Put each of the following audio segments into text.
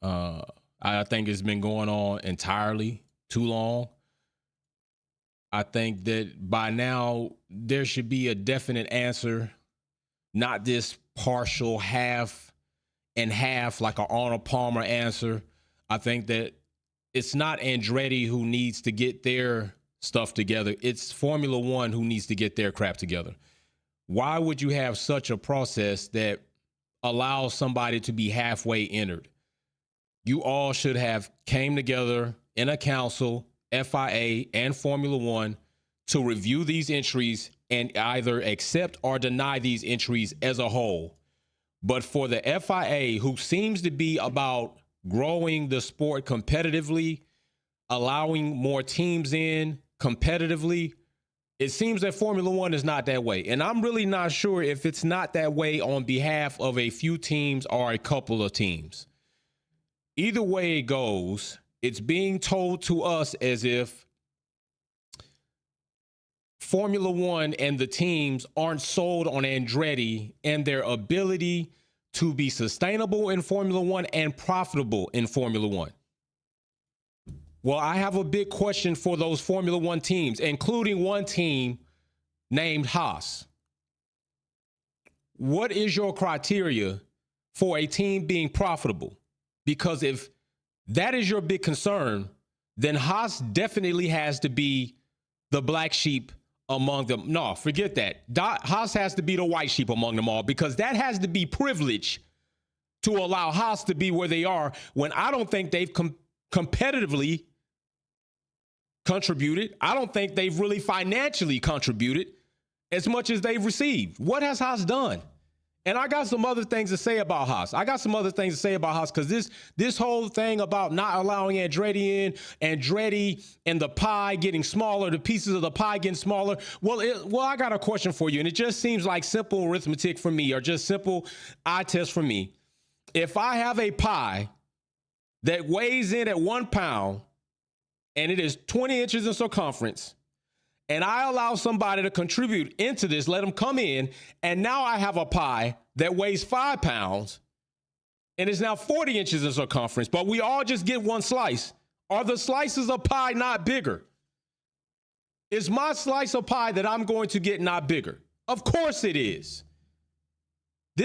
Uh, I think it's been going on entirely too long. I think that by now there should be a definite answer, not this partial half and half like an Arnold Palmer answer. I think that it's not Andretti who needs to get their stuff together. It's Formula One who needs to get their crap together. Why would you have such a process that allows somebody to be halfway entered? You all should have came together in a council, FIA and Formula One, to review these entries and either accept or deny these entries as a whole. But for the FIA, who seems to be about growing the sport competitively, allowing more teams in competitively, it seems that Formula One is not that way. And I'm really not sure if it's not that way on behalf of a few teams or a couple of teams. Either way it goes, it's being told to us as if Formula One and the teams aren't sold on Andretti and their ability to be sustainable in Formula One and profitable in Formula One. Well, I have a big question for those Formula One teams, including one team named Haas. What is your criteria for a team being profitable? Because if that is your big concern, then Haas definitely has to be the black sheep among them. No, forget that. Haas has to be the white sheep among them all, because that has to be privilege to allow Haas to be where they are when I don't think they've competitively contributed. I don't think they've really financially contributed as much as they've received. What has Haas done? And I got some other things to say about Haas. Because this whole thing about not allowing Andretti in, Andretti and the pie getting smaller, the pieces of the pie getting smaller. Well, I got a question for you, and it just seems like simple arithmetic for me, or just simple eye test for me. If I have a pie that weighs in at 1 pound and it is 20 inches in circumference, and I allow somebody to contribute into this, let them come in, and now I have a pie that weighs 5 pounds and is now 40 inches in circumference, but we all just get one slice. Are the slices of pie not bigger? Is my slice of pie that I'm going to get not bigger? Of course it is.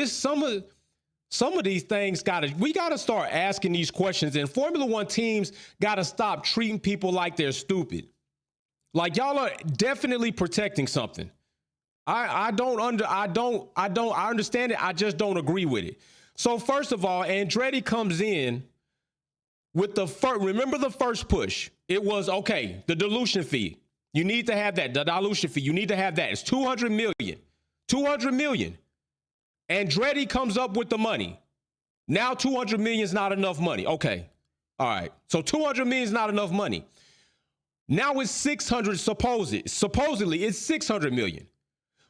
Some of these things we gotta start asking these questions, and Formula One teams gotta stop treating people like they're stupid. Like, y'all are definitely protecting something. I understand it. I just don't agree with it. So first of all, Andretti comes in with remember the first push. It was, okay, the dilution fee. You need to have that. The dilution fee. You need to have that. It's $200 million. $200 million. Andretti comes up with the money. Now $200 million is not enough money. Okay. All right. So $200 million is not enough money. Now it's 600 supposedly it's 600 million.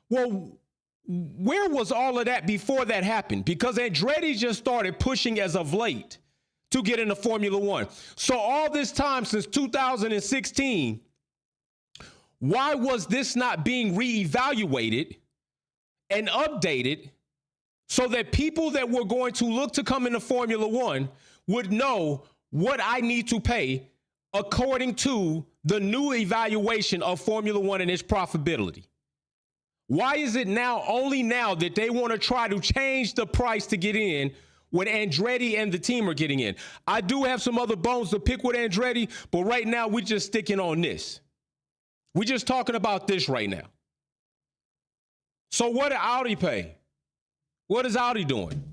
Well, where was all of that before that happened? Because Andretti just started pushing as of late to get into Formula One. So all this time since 2016, why was this not being reevaluated and updated so that people that were going to look to come into Formula One would know what I need to pay according to the new evaluation of Formula One and its profitability? Why is it only now that they want to try to change the price to get in when Andretti and the team are getting in? I do have some other bones to pick with Andretti, but right now we're just sticking on this. We're just talking about this right now. So what did Audi pay? What is Audi doing?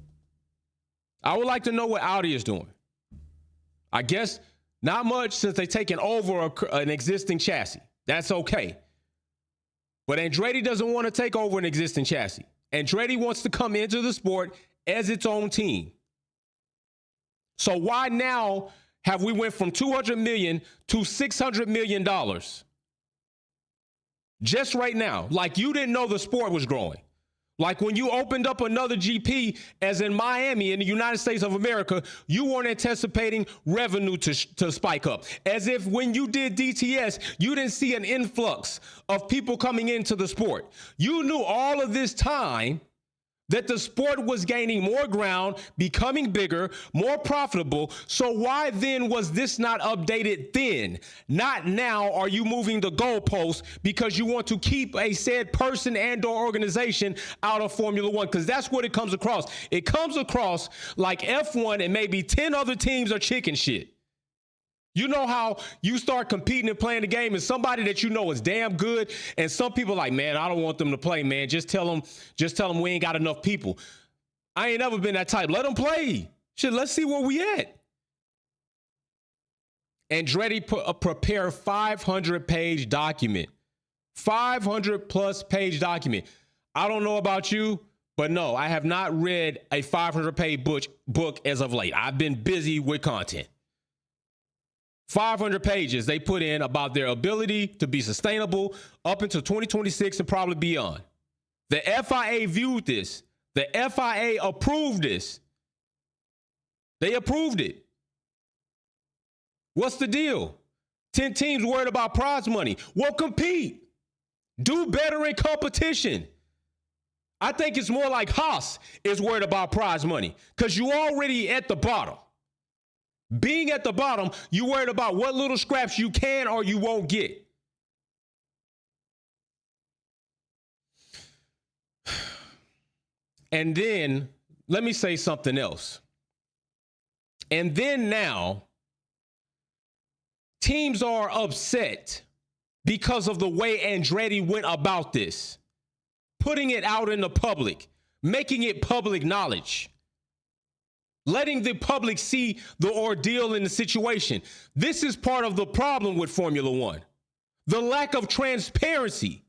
I would like to know what Audi is doing. I guess not much, since they've taken over an existing chassis. That's okay. But Andretti doesn't want to take over an existing chassis. Andretti wants to come into the sport as its own team. So why now have we went from $200 million to $600 million? Just right now. Like you didn't know the sport was growing. Like when you opened up another GP, as in Miami in the United States of America, you weren't anticipating revenue to spike up. As if when you did DTS, you didn't see an influx of people coming into the sport. You knew all of this time that the sport was gaining more ground, becoming bigger, more profitable. So why then was this not updated then? Not now are you moving the goalposts because you want to keep a said person and or organization out of Formula One, because that's what it comes across. It comes across like F1 and maybe 10 other teams are chicken shit. You know how you start competing and playing the game and somebody that you know is damn good, and some people are like, man, I don't want them to play, man. Just tell them we ain't got enough people. I ain't never been that type. Let them play. Shit, let's see where we at. Andretti prepare 500-page document. 500-plus page document. I don't know about you, but no, I have not read a 500-page book as of late. I've been busy with content. 500 pages they put in about their ability to be sustainable up until 2026 and probably beyond. The FIA viewed this. The FIA approved this. They approved it. What's the deal? 10 teams worried about prize money. Well, compete. Do better in competition. I think it's more like Haas is worried about prize money because you already at the bottom. Being at the bottom, you worried about what little scraps you can or you won't get. And then, let me say something else. And then now, teams are upset because of the way Andretti went about this, putting it out in the public, making it public knowledge. Letting the public see the ordeal in the situation. This is part of the problem with Formula One. The lack of transparency.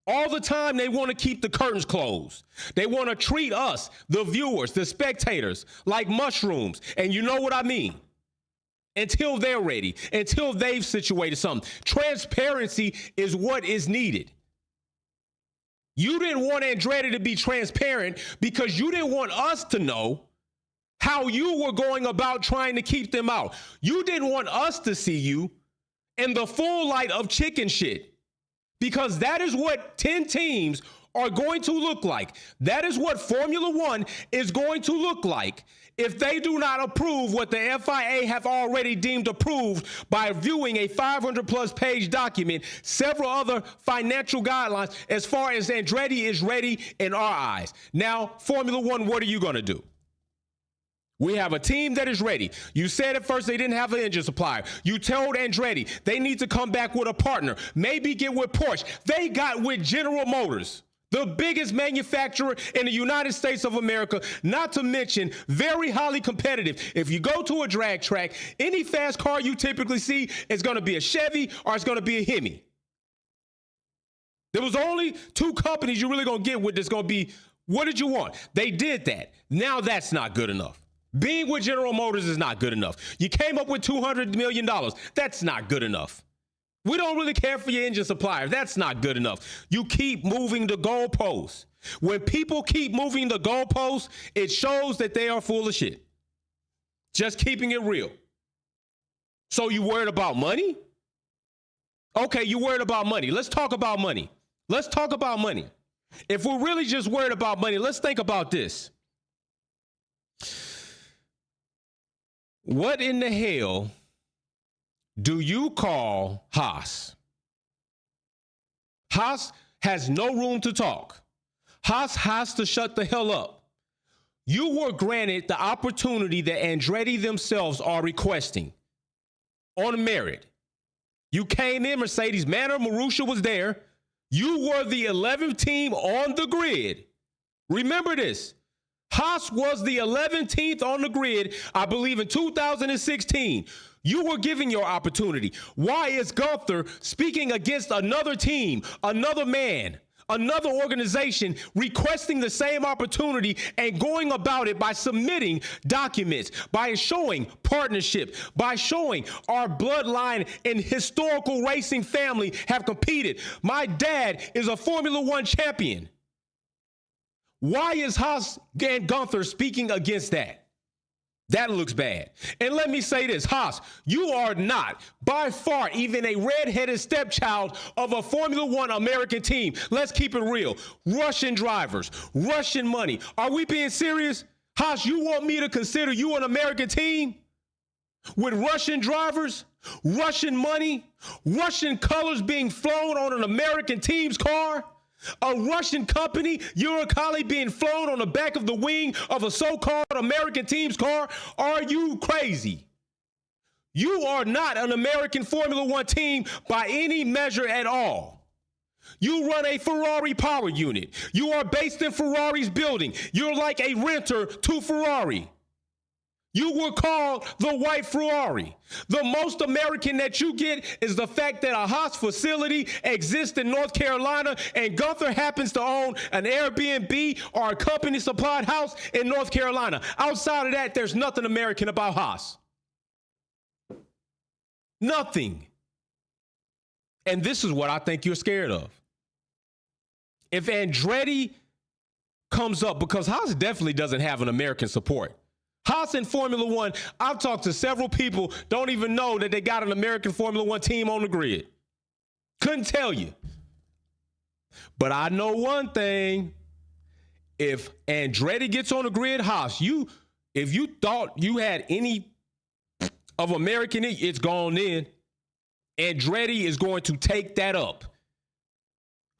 All the time they want to keep the curtains closed. They want to treat us, the viewers, the spectators, like mushrooms. And you know what I mean. Until they're ready, until they've situated something. Transparency is what is needed. You didn't want Andretti to be transparent because you didn't want us to know how you were going about trying to keep them out. You didn't want us to see you in the full light of chicken shit, because that is what 10 teams are going to look like. That is what Formula One is going to look like if they do not approve what the FIA have already deemed approved by viewing a 500-plus page document, several other financial guidelines as far as Andretti is ready in our eyes. Now, Formula One, what are you going to do? We have a team that is ready. You said at first they didn't have an engine supplier. You told Andretti they need to come back with a partner, maybe get with Porsche. They got with General Motors, the biggest manufacturer in the United States of America, not to mention very highly competitive. If you go to a drag track, any fast car you typically see is going to be a Chevy or it's going to be a Hemi. There was only two companies you're really going to get with that's going to be, what did you want? They did that. Now that's not good enough. Being with General Motors is not good enough. You came up with $200 million. That's not good enough. We don't really care for your engine supplier. That's not good enough. You keep moving the goalposts. When people keep moving the goalposts, it shows that they are full of shit. Just keeping it real. So you worried about money? Okay, you worried about money. Let's talk about money. Let's talk about money. If we're really just worried about money, let's think about this. What in the hell do you call Haas? Haas has no room to talk. Haas has to shut the hell up. You were granted the opportunity that Andretti themselves are requesting on merit. You came in, Mercedes, Manor, Marussia was there. You were the 11th team on the grid. Remember this. Haas was the 11th on the grid, I believe, in 2016. You were given your opportunity. Why is Gunther speaking against another team, another man, another organization, requesting the same opportunity and going about it by submitting documents, by showing partnership, by showing our bloodline and historical racing family have competed? My dad is a Formula One champion. Why is Haas and Gunther speaking against that? That looks bad. And let me say this, Haas, you are not by far even a redheaded stepchild of a Formula One American team. Let's keep it real. Russian drivers, Russian money. Are we being serious? Haas, you want me to consider you an American team with Russian drivers, Russian money, Russian colors being flown on an American team's car? A Russian company, Uralkali, being flown on the back of the wing of a so-called American team's car? Are you crazy? You are not an American Formula One team by any measure at all. You run a Ferrari power unit. You are based in Ferrari's building. You're like a renter to Ferrari. You were called the white Ferrari. The most American that you get is the fact that a Haas facility exists in North Carolina and Gunther happens to own an Airbnb or a company supplied house in North Carolina. Outside of that, there's nothing American about Haas. Nothing. And this is what I think you're scared of. If Andretti comes up, because Haas definitely doesn't have an American support. Haas in Formula One, I've talked to several people, don't even know that they got an American Formula One team on the grid. Couldn't tell you. But I know one thing. If Andretti gets on the grid, Haas, if you thought you had any of American, it's gone in. Andretti is going to take that up.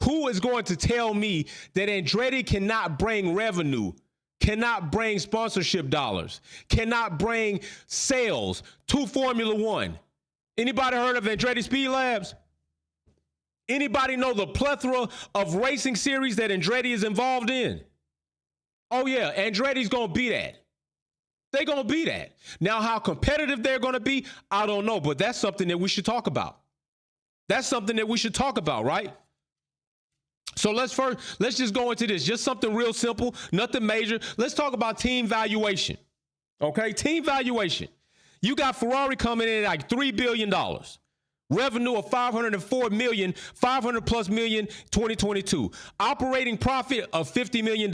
Who is going to tell me that Andretti cannot bring revenue, cannot bring sponsorship dollars, cannot bring sales to Formula One? Anybody heard of Andretti Speed Labs? Anybody know the plethora of racing series that Andretti is involved in? Oh yeah, Andretti's going to be that. They're going to be that. Now, how competitive they're going to be, I don't know, but that's something that we should talk about. That's something that we should talk about, right? So let's just go into this. Just something real simple, nothing major. Let's talk about team valuation. Okay, team valuation. You got Ferrari coming in at like $3 billion. Revenue of $504 million, 500 plus million 2022. Operating profit of $50 million.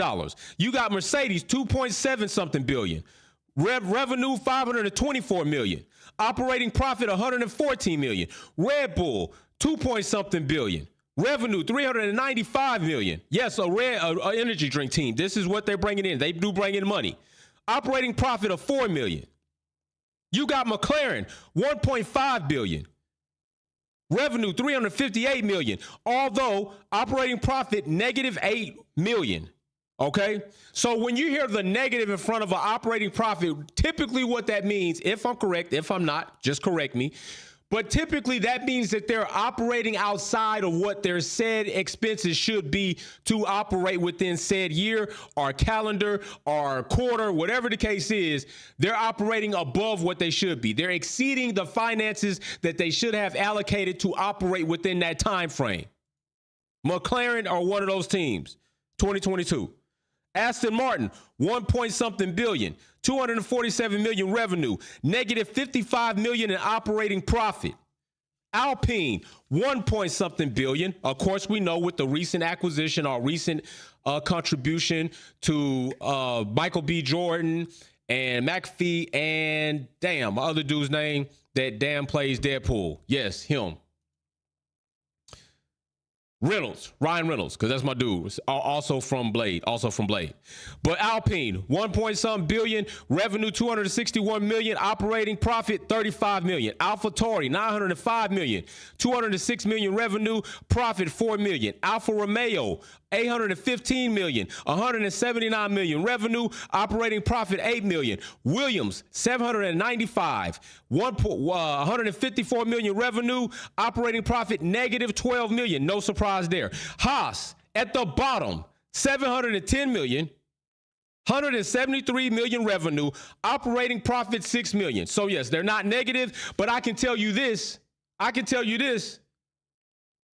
You got Mercedes, 2.7 something billion. Revenue $524 million. Operating profit $114 million. Red Bull, 2 point something billion. Revenue $395 million. Yes, a energy drink team. This is what they're bringing in. They do bring in money. Operating profit of $4 million. You got McLaren, $1.5 billion. Revenue $358 million. Although operating profit negative $8 million. Okay, so when you hear the negative in front of an operating profit, typically what that means, if I'm correct, if I'm not, just correct me. But typically that means that they're operating outside of what their said expenses should be to operate within said year or calendar or quarter, whatever the case is. They're operating above what they should be. They're exceeding the finances that they should have allocated to operate within that time frame. McLaren are one of those teams, 2022. Aston Martin, 1 point something billion, 247 million revenue, negative 55 million in operating profit. Alpine, 1 point something billion. Of course, we know with the recent acquisition or recent contribution to Michael B. Jordan and McAfee and my other dude's name that plays Deadpool. Yes, him. Ryan Reynolds, because that's my dude. Also from Blade. But Alpine, 1 point something billion, revenue 261 million, operating profit 35 million. AlphaTauri, 905 million, 206 million revenue, profit 4 million. Alfa Romeo, 815 million, 179 million revenue, operating profit 8 million. Williams, 795, 154 million revenue, operating profit negative 12 million. No surprise there. Haas at the bottom, 710 million, 173 million revenue, operating profit 6 million. So yes, they're not negative, but I can tell you this.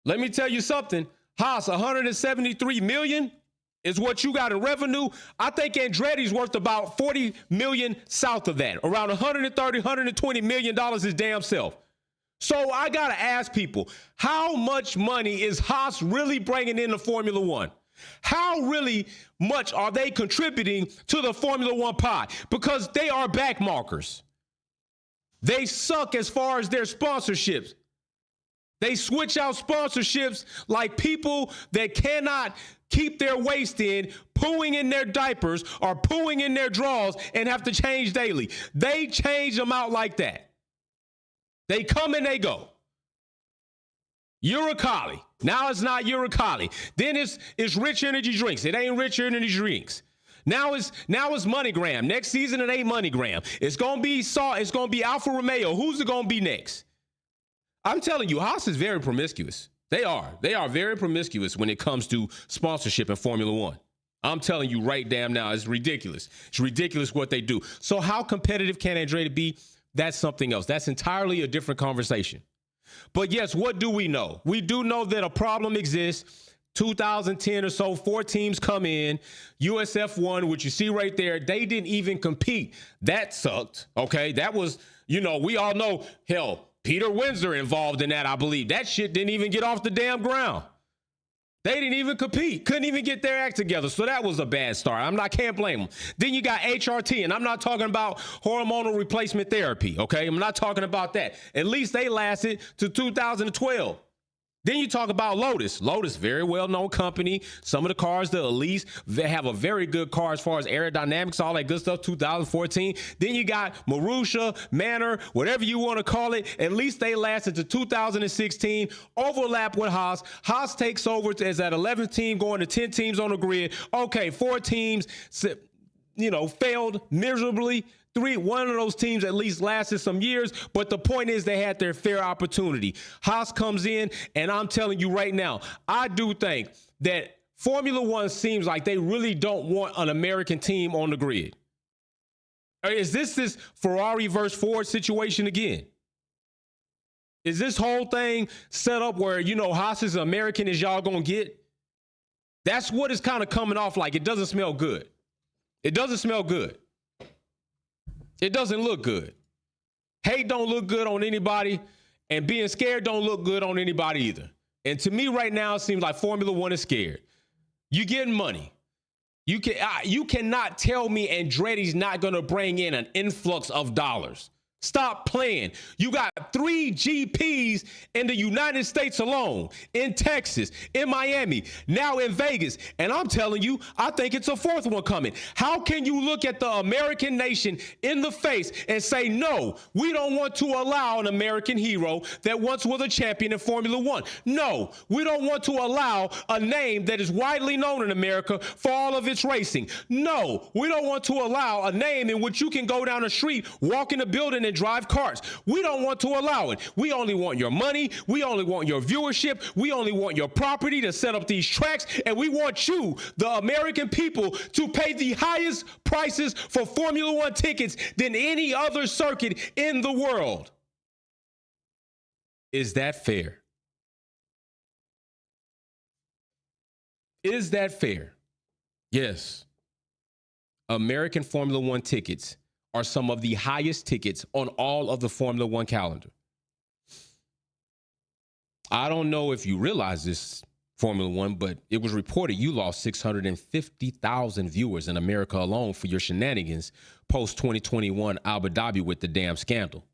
Let me tell you something. Haas, 173 million is what you got in revenue. I think Andretti's worth about 40 million south of that, around 130, 120 million dollars his damn self. So I got to ask people, how much money is Haas really bringing into Formula One? How really much are they contributing to the Formula One pie? Because they are back markers. They suck as far as their sponsorships. They switch out sponsorships like people that cannot keep their waist in, pooing in their diapers or pooing in their drawers and have to change daily. They change them out like that. They come and they go. Uricali. Now it's not Uricali. Then it's Rich Energy Drinks. It ain't Rich Energy Drinks. Now it's MoneyGram. Next season it ain't MoneyGram. It's gonna be It's gonna be Alfa Romeo. Who's it gonna be next? I'm telling you, Haas is very promiscuous. They are very promiscuous when it comes to sponsorship in Formula One. I'm telling you right damn now, it's ridiculous. It's ridiculous what they do. So how competitive can Andretti be? That's something else. That's entirely a different conversation. But yes, what do we know? We do know that a problem exists. 2010 or so, 4 teams come in. USF1, which you see right there, they didn't even compete. That sucked, okay? That was, we all know, hell, Peter Windsor involved in that, I believe. That shit didn't even get off the damn ground. They didn't even compete, couldn't even get their act together. So that was a bad start. Can't blame them. Then you got HRT, and I'm not talking about hormonal replacement therapy, okay? I'm not talking about that. At least they lasted to 2012. Then you talk about Lotus. Lotus, very well-known company. Some of the cars, the Elise, they have a very good car as far as aerodynamics, all that good stuff, 2014. Then you got Marussia, Manor, whatever you want to call it. At least they lasted to 2016. Overlap with Haas. Haas takes over as that 11th team going to 10 teams on the grid. Okay, 4 teams, failed miserably. One of those teams at least lasted some years, but the point is they had their fair opportunity. Haas comes in, and I'm telling you right now, I do think that Formula One seems like they really don't want an American team on the grid. Is this Ferrari versus Ford situation again? Is this whole thing set up where, Haas is American as y'all gonna get? That's what it's kind of coming off like. It doesn't smell good. It doesn't smell good. It doesn't look good. Hate don't look good on anybody, and being scared don't look good on anybody either. And to me right now, it seems like Formula One is scared. You getting money. You cannot tell me Andretti's not going to bring in an influx of dollars. Stop playing. You got 3 GPs in the United States alone, in Texas, in Miami, now in Vegas. And I'm telling you, I think it's a 4th one coming. How can you look at the American nation in the face and say, no, we don't want to allow an American hero that once was a champion in Formula One? No, we don't want to allow a name that is widely known in America for all of its racing. No, we don't want to allow a name in which you can go down the street, walk in a building, and drive cars. We don't want to allow it. We only want your money. We only want your viewership. We only want your property to set up these tracks. And we want you, the American people, to pay the highest prices for Formula One tickets than any other circuit in the world. Is that fair? Is that fair? Yes. American Formula One tickets are some of the highest tickets on all of the Formula One calendar. I don't know if you realize this, Formula One, but it was reported you lost 650,000 viewers in America alone for your shenanigans post-2021 Abu Dhabi with the damn scandal.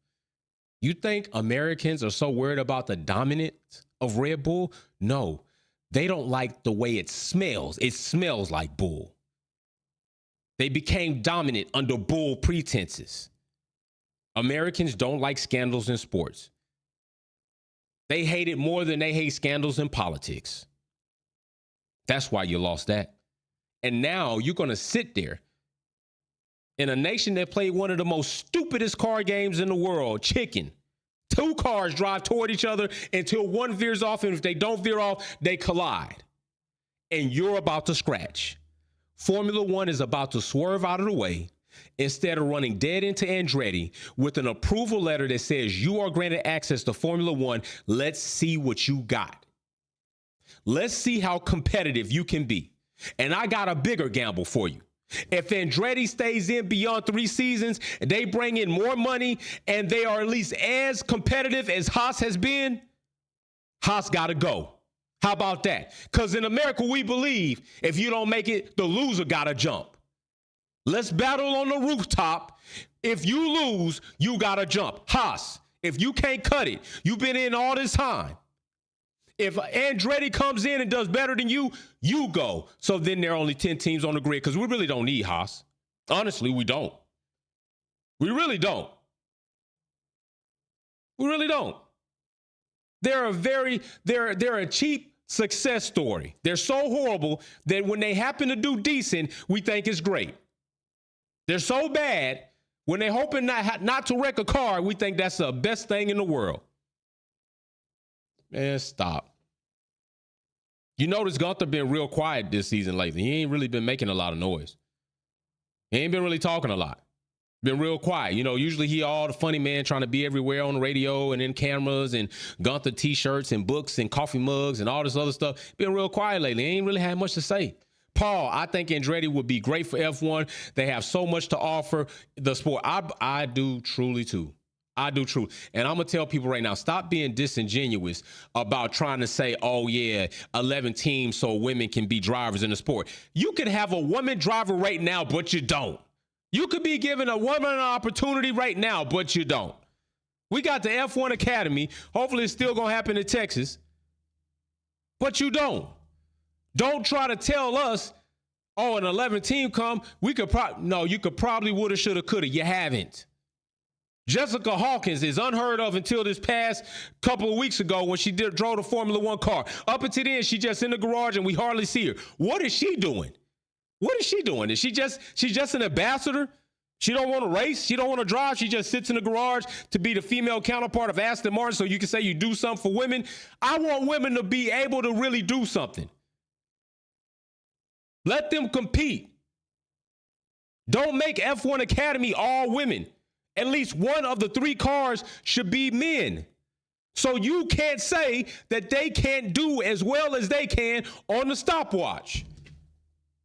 You think Americans are so worried about the dominance of Red Bull? No, they don't like the way it smells. It smells like bull. They became dominant under bull pretenses. Americans don't like scandals in sports. They hate it more than they hate scandals in politics. That's why you lost that. And now you're going to sit there in a nation that played one of the most stupidest car games in the world, chicken. 2 cars drive toward each other until one veers off, and if they don't veer off, they collide. And you're about to scratch. Formula One is about to swerve out of the way instead of running dead into Andretti with an approval letter that says you are granted access to Formula One. Let's see what you got. Let's see how competitive you can be. And I got a bigger gamble for you. If Andretti stays in beyond 3 seasons, they bring in more money, and they are at least as competitive as Haas has been, Haas got to go. How about that? Because in America, we believe if you don't make it, the loser got to jump. Let's battle on the rooftop. If you lose, you got to jump. Haas, if you can't cut it, you've been in all this time. If Andretti comes in and does better than you, you go. So then there are only 10 teams on the grid because we really don't need Haas. Honestly, we don't. We really don't. We really don't. They're a cheap success story. They're so horrible that when they happen to do decent, we think it's great. They're so bad when they're hoping not to wreck a car, we think that's the best thing in the world. Man, stop. You notice Gunther been real quiet this season lately. He ain't really been making a lot of noise. He ain't been really talking a lot. Been real quiet. You know, usually he all the funny man trying to be everywhere on the radio and in cameras and Gunther t-shirts and books and coffee mugs and all this other stuff. Been real quiet lately. He ain't really had much to say. Paul, I think Andretti would be great for F1. They have so much to offer the sport. I do truly too. I do true. And I'm going to tell people right now, stop being disingenuous about trying to say, oh, yeah, 11 teams so women can be drivers in the sport. You could have a woman driver right now, but you don't. You could be giving a woman an opportunity right now, but you don't. We got the F1 Academy. Hopefully it's still going to happen in Texas. But you don't. Don't try to tell us, oh, an 11 team come. We could no, you could probably woulda, shoulda, coulda. You haven't. Jessica Hawkins is unheard of until this past couple of weeks ago when she drove the Formula One car. Up until then, she just in the garage and we hardly see her. What is she doing? What is she doing? Is she's just an ambassador? She don't want to race. She don't want to drive. She just sits in the garage to be the female counterpart of Aston Martin so you can say you do something for women. I want women to be able to really do something. Let them compete. Don't make F1 Academy all women. At least one of the 3 cars should be men. So you can't say that they can't do as well as they can on the stopwatch.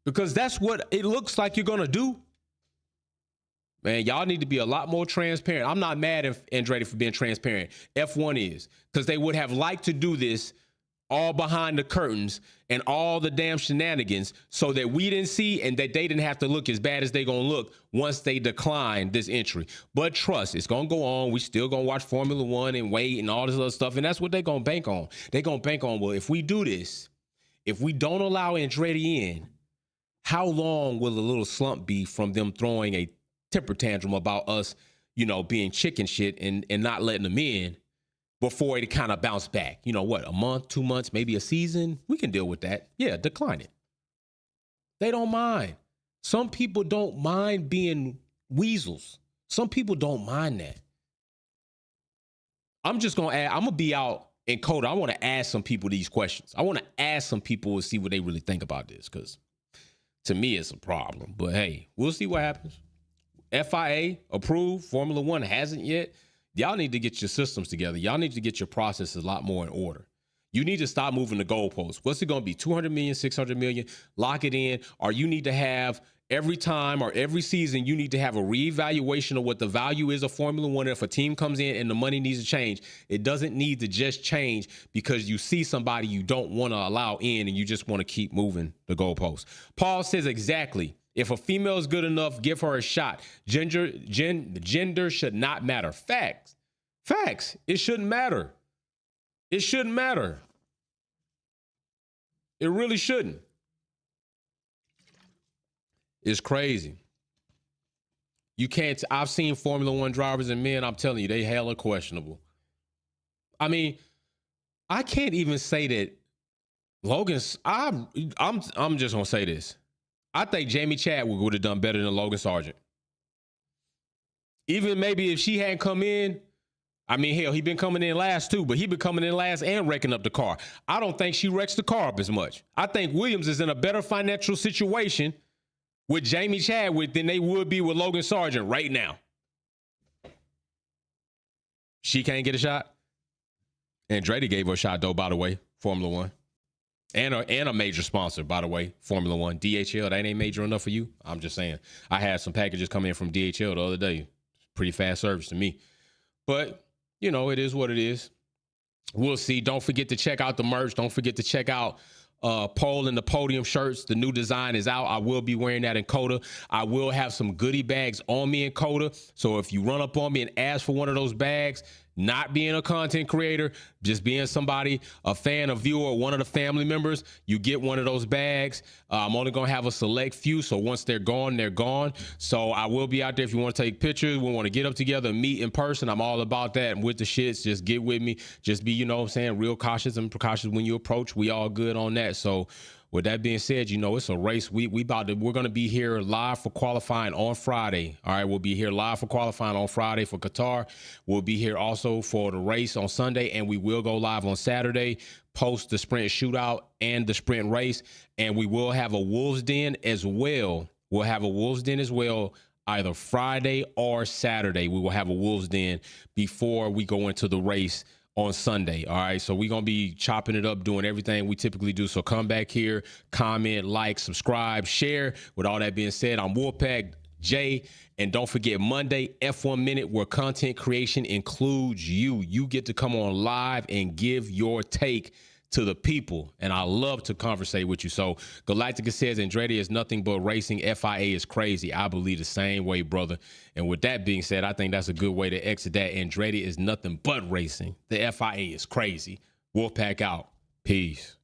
Because that's what it looks like you're going to do. Man, y'all need to be a lot more transparent. I'm not mad at Andretti for being transparent. F1 is. Because they would have liked to do this all behind the curtains and all the damn shenanigans so that we didn't see and that they didn't have to look as bad as they going to look once they decline this entry. But trust, it's going to go on. We still going to watch Formula One and wait and all this other stuff. And that's what they're going to bank on. They're going to bank on, well, if we do this, if we don't allow Andretti in, how long will the little slump be from them throwing a temper tantrum about us, you know, being chicken shit and not letting them in before it kind of bounce back? You know what, a month, 2 months, maybe a season? We can deal with that. Yeah, decline it. They don't mind. Some people don't mind being weasels. Some people don't mind that. I'm just going to add, I'm going to be out in Coda. I want to ask some people these questions. I want to ask some people and see what they really think about this because to me, it's a problem. But hey, we'll see what happens. FIA approved. Formula One hasn't yet. Y'all need to get your systems together. Y'all need to get your processes a lot more in order. You need to stop moving the goalposts. What's it going to be? 200 million, 600 million? Lock it in. Or you need to have every time or every season, you need to have a reevaluation of what the value is of Formula One. If a team comes in and the money needs to change, it doesn't need to just change because you see somebody you don't want to allow in and you just want to keep moving the goalposts. Paul says exactly. If a female is good enough, give her a shot. Gender should not matter. Facts. It shouldn't matter. It shouldn't matter. It really shouldn't. It's crazy. You can't. I've seen Formula One drivers and men. I'm telling you, they hella questionable. I mean, I can't even say that Logan's. I'm just gonna say this. I think Jamie Chadwick would have done better than Logan Sargent. Even maybe if she hadn't come in, I mean, hell, he been coming in last too, but he been coming in last and wrecking up the car. I don't think she wrecks the car up as much. I think Williams is in a better financial situation with Jamie Chadwick than they would be with Logan Sargent right now. She can't get a shot. Andretti gave her a shot, though, by the way, Formula One. And a major sponsor, by the way, Formula One. DHL, that ain't major enough for you? I'm just saying. I had some packages come in from DHL the other day. Pretty fast service to me. But, you know, it is what it is. We'll see. Don't forget to check out the merch. Don't forget to check out Pole and the Podium shirts. The new design is out. I will be wearing that in COTA. I will have some goodie bags on me in COTA. So if you run up on me and ask for one of those bags, not being a content creator, just being somebody, a fan, a viewer, one of the family members, you get one of those bags. I'm only going to have a select few. So once they're gone, they're gone. So I will be out there if you want to take pictures. We want to get up together and meet in person. I'm all about that. And with the shits, just get with me. Just be, you know what I'm saying, real cautious and precautious when you approach. We all good on that. So with that being said, you know, it's a race. We're going to be here live for qualifying on Friday. All right. We'll be here live for qualifying on Friday for Qatar. We'll be here also for the race on Sunday, and we will go live on Saturday, post the sprint shootout and the sprint race. And we will have a Wolves Den as well. We'll have a Wolves Den as well, either Friday or Saturday. We will have a Wolves Den before we go into the race on Sunday. All right. So we're going to be chopping it up, doing everything we typically do. So come back here, comment, like, subscribe, share. With all that being said, I'm Wolfpack Jay. And don't forget Monday, F1 Minute, where content creation includes you. You get to come on live and give your take to the people. And I love to conversate with you. So Galactica says Andretti is nothing but racing. FIA is crazy. I believe the same way, brother. And with that being said, I think that's a good way to exit that. Andretti is nothing but racing. The FIA is crazy. Wolfpack out. Peace.